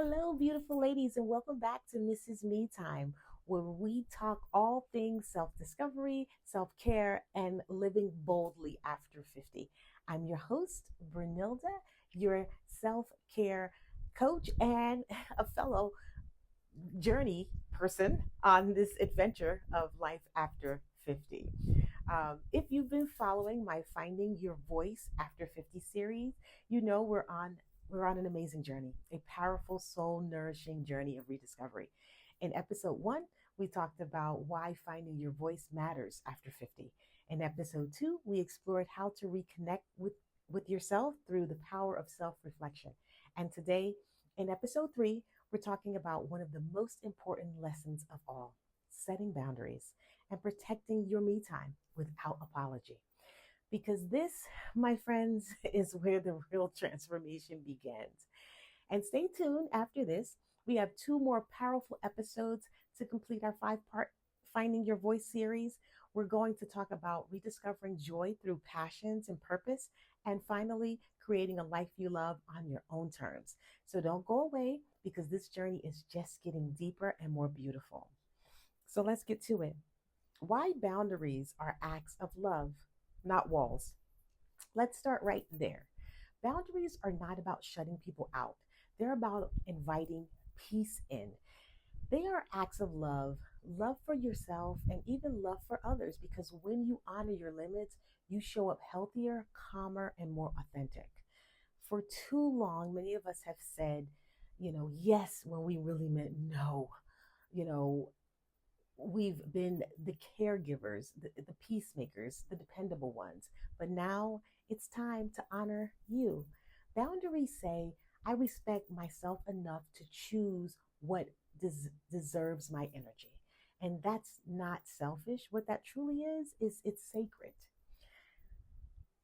Hello, beautiful ladies, and welcome back to Mrs. Me Time, where we talk all things self discovery, self care, and living boldly after 50. I'm your host, Brunilda, your self care coach and a fellow journey person on this adventure of life after 50. If you've been following my Finding Your Voice After 50 series, you know we're on an amazing journey, a powerful, soul nourishing journey of rediscovery. In episode 1, we talked about why finding your voice matters after 50. In episode 2, we explored how to reconnect with yourself through the power of self-reflection. And today, in episode 3, we're talking about one of the most important lessons of all, setting boundaries and protecting your me time without apology. Because this, my friends, is where the real transformation begins. And stay tuned after this. We have two more powerful episodes to complete our 5 part Finding Your Voice series. We're going to talk about rediscovering joy through passions and purpose, and finally, creating a life you love on your own terms. So don't go away because this journey is just getting deeper and more beautiful. So let's get to it. Why boundaries are acts of love, not walls. Let's start right there. Boundaries are not about shutting people out, they're about inviting peace in. They are acts of love, love for yourself, and even love for others, because when you honor your limits, you show up healthier, calmer, and more authentic. For too long, many of us have said, yes, when we really meant no. You know, we've been the caregivers, the peacemakers, the dependable ones. But now it's time to honor you. Boundaries say, I respect myself enough to choose what deserves my energy. And that's not selfish. What that truly is it's sacred.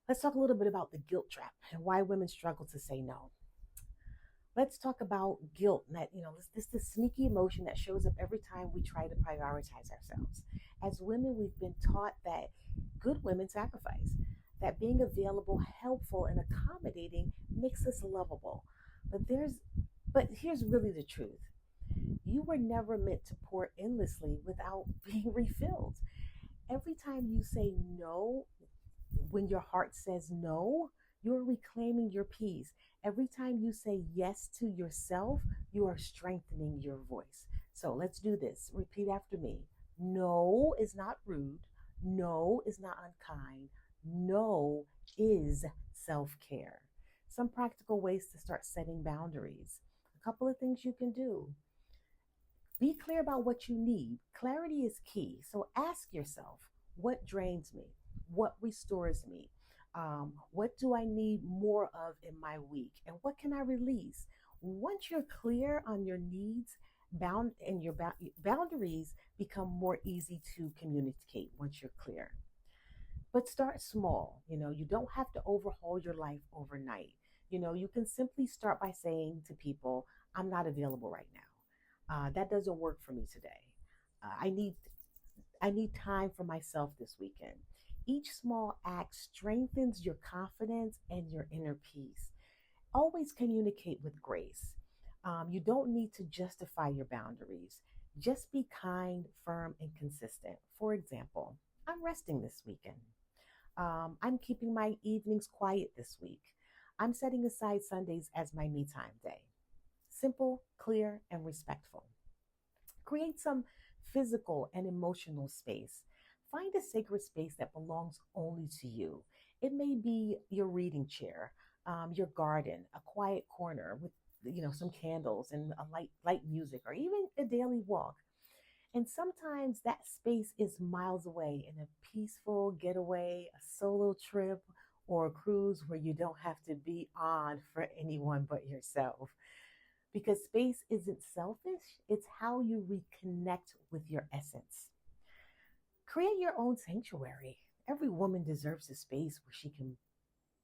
Let's talk a little bit about the guilt trap and why women struggle to say no. Let's talk about guilt. That this sneaky emotion that shows up every time we try to prioritize ourselves. As women, we've been taught that good women sacrifice, that being available, helpful, and accommodating makes us lovable. But there's but here's really the truth. You were never meant to pour endlessly without being refilled. Every time you say no, when your heart says no, you're reclaiming your peace. Every time you say yes to yourself, you are strengthening your voice. So let's do this. Repeat after me. No is not rude. No is not unkind. No is self care. Some practical ways to start setting boundaries. A couple of things you can do. Be clear about what you need. Clarity is key. So ask yourself, what drains me? What restores me? What do I need more of in my week? And what can I release? Once you're clear on your needs, boundaries become more easy to communicate once you're clear. But start small. You don't have to overhaul your life overnight. You can simply start by saying to people, I'm not available right now. That doesn't work for me today. I need time for myself this weekend. Each small act strengthens your confidence and your inner peace. Always communicate with grace. You don't need to justify your boundaries. Just be kind, firm, and consistent. For example, I'm resting this weekend. I'm keeping my evenings quiet this week. I'm setting aside Sundays as my me time day. Simple, clear, and respectful. Create some physical and emotional space. Find a sacred space that belongs only to you. It may be your reading chair, your garden, a quiet corner with some candles and a light music, or even a daily walk. And sometimes that space is miles away in a peaceful getaway, a solo trip, or a cruise where you don't have to be on for anyone but yourself. Because space isn't selfish, it's how you reconnect with your essence. Create your own sanctuary. Every woman deserves a space where she can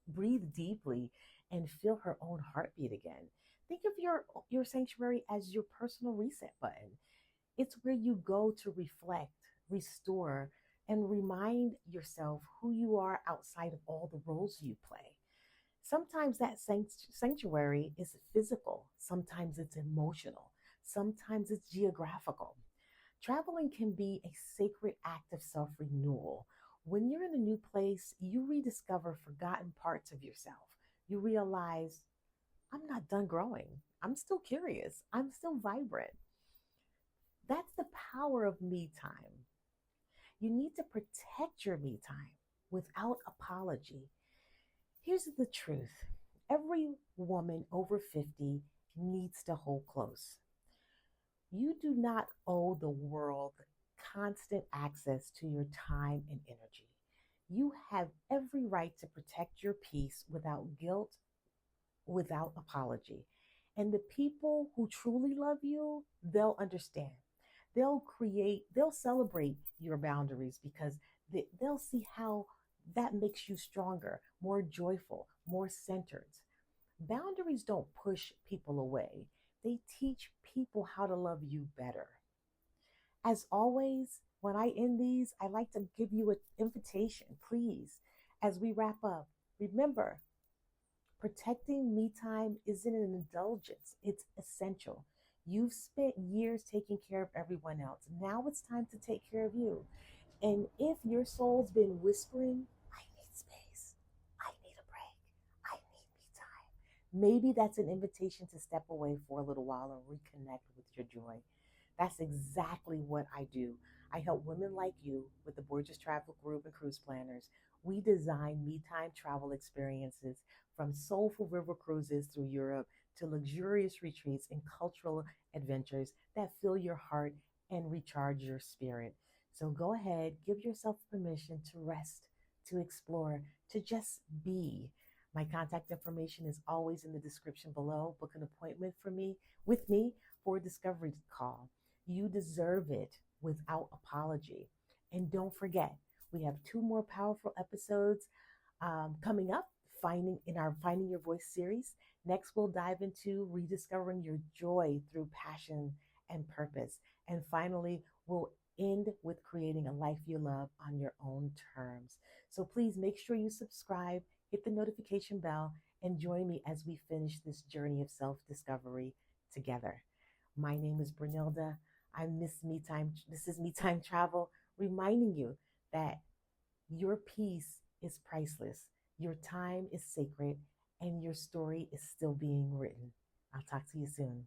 breathe deeply and feel her own heartbeat again. Think of your sanctuary as your personal reset button. It's where you go to reflect, restore, and remind yourself who you are outside of all the roles you play. Sometimes that sanctuary is physical, sometimes it's emotional, sometimes it's geographical. Traveling can be a sacred act of self renewal. When you're in a new place, you rediscover forgotten parts of yourself. You realize, I'm not done growing. I'm still curious. I'm still vibrant. That's the power of me time. You need to protect your me time without apology. Here's the truth: every woman over 50 needs to hold close. You do not owe the world constant access to your time and energy. You have every right to protect your peace without guilt, without apology. And the people who truly love you, they'll understand. They'll celebrate your boundaries because they'll see how that makes you stronger, more joyful, more centered. Boundaries don't push people away, they teach people how to love you better. As always, when I end these, I like to give you an invitation, please, as we wrap up. Remember, protecting me time isn't an indulgence, it's essential. You've spent years taking care of everyone else. Now it's time to take care of you. And if your soul's been whispering, I need space, I need a break, I need me time, maybe that's an invitation to step away for a little while and reconnect with your joy. That's exactly what I do. I help women like you with the Gorgeous Travel Group and Cruise Planners. We design me time travel experiences from soulful river cruises through Europe to luxurious retreats and cultural adventures that fill your heart and recharge your spirit. So go ahead, give yourself permission to rest, to explore, to just be. My contact information is always in the description below. Book an appointment for me with me for a discovery call. You deserve it without apology. And don't forget, we have two more powerful episodes coming up, finding in our Finding Your Voice series. Next, we'll dive into rediscovering your joy through passion and purpose. And finally, we'll end with creating a life you love on your own terms. So please make sure you subscribe, hit the notification bell, and join me as we finish this journey of self discovery together. My name is Brunilda. I miss Me Time. This is Me Time Travel, reminding you that your peace is priceless, your time is sacred, and your story is still being written. I'll talk to you soon.